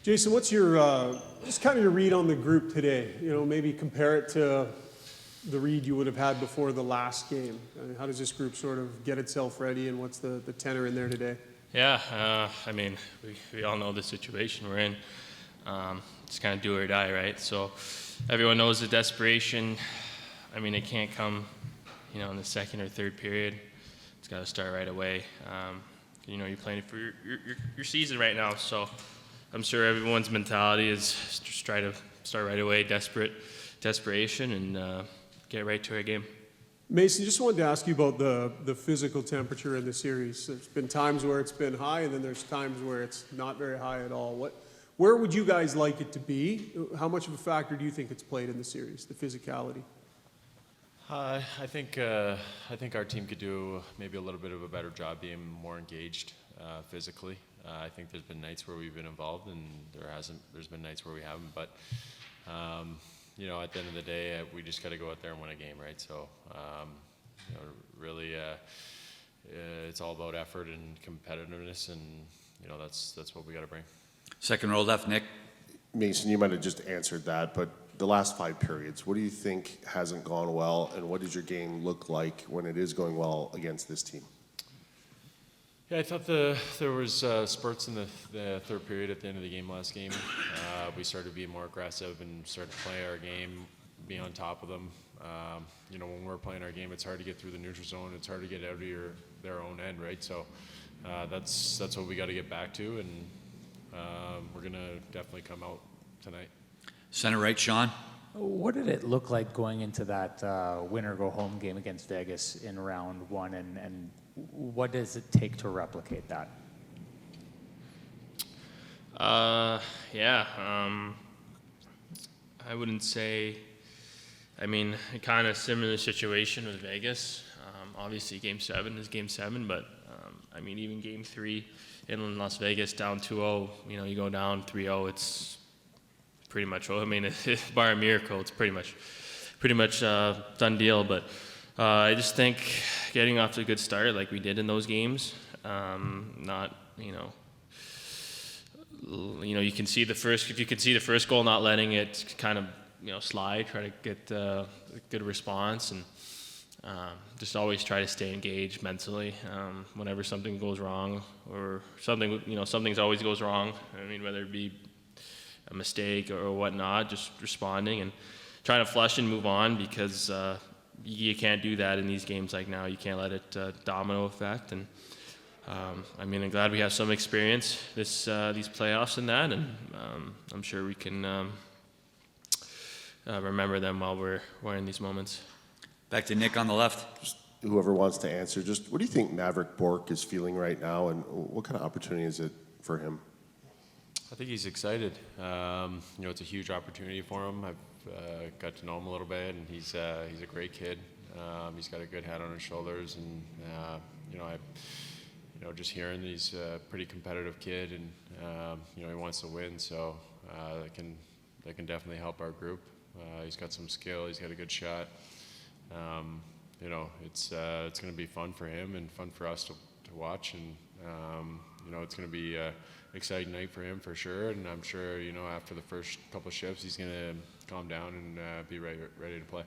Jason, what's your just kind of your read on the group today? You know, maybe compare it to the read you would have had before the last game. I mean, how does this group sort of get itself ready, and what's the tenor in there today? Yeah, I mean, we all know the situation we're in. It's kind of do or die, right? So everyone knows the desperation. I mean, it can't come, in the second or third period. It's got to start right away. You're playing for your season right now, so I'm sure everyone's mentality is just try to start right away, desperation, and get right to our game. Mason, just wanted to ask you about the physical temperature in the series. There's been times where it's been high, and then there's times where it's not very high at all. Where would you guys like it to be? How much of a factor do you think it's played in the series, the physicality? I think our team could do maybe a little bit of a better job being more engaged physically. I think there's been nights where we've been involved, and there's been nights where we haven't. But at the end of the day, we just got to go out there and win a game, right? So really, it's all about effort and competitiveness, and that's what we got to bring. Second row left, Nick. Mason, you might have just answered that, but the last 5 periods, what do you think hasn't gone well, and what does your game look like when it is going well against this team? Yeah, I thought there was spurts in the third period at the end of the game last game. We started being more aggressive and started to play our game, be on top of them. When we're playing our game, it's hard to get through the neutral zone. It's hard to get out of their own end, right? So that's what we got to get back to, and we're going to definitely come out tonight. Center right, Sean. What did it look like going into that winner-go-home game against Vegas in round one, and what does it take to replicate that? I wouldn't say. I mean, kind of similar situation with Vegas. Obviously, Game 7 is Game 7, but even Game 3 in Las Vegas, down 2-0. You go down 3-0. It's pretty much. Bar a miracle, it's pretty much done deal. But I just think getting off to a good start, like we did in those games, you can see the first. If you can see the first goal, not letting it kind of slide, try to get a good response, and just always try to stay engaged mentally. Whenever something goes wrong, or something's always goes wrong. Whether it be a mistake or whatnot, just responding and trying to flush and move on, because you can't do that in these games like now. You can't let it domino effect. And I'm glad we have some experience these playoffs in that, and I'm sure we can remember them while we're in these moments. Back to Nick on the left. Just whoever wants to answer, just what do you think Maverick Bourque is feeling right now, and what kind of opportunity is it for him? I think he's excited. It's a huge opportunity for him. I've got to know him a little bit, and he's a great kid. He's got a good head on his shoulders, and just hearing that he's a pretty competitive kid, and he wants to win, so that can definitely help our group. He's got some skill. He's got a good shot. It's going to be fun for him and fun for us to watch, and it's going to be exciting night for him for sure, and I'm sure after the first couple of shifts he's going to calm down and be ready to play.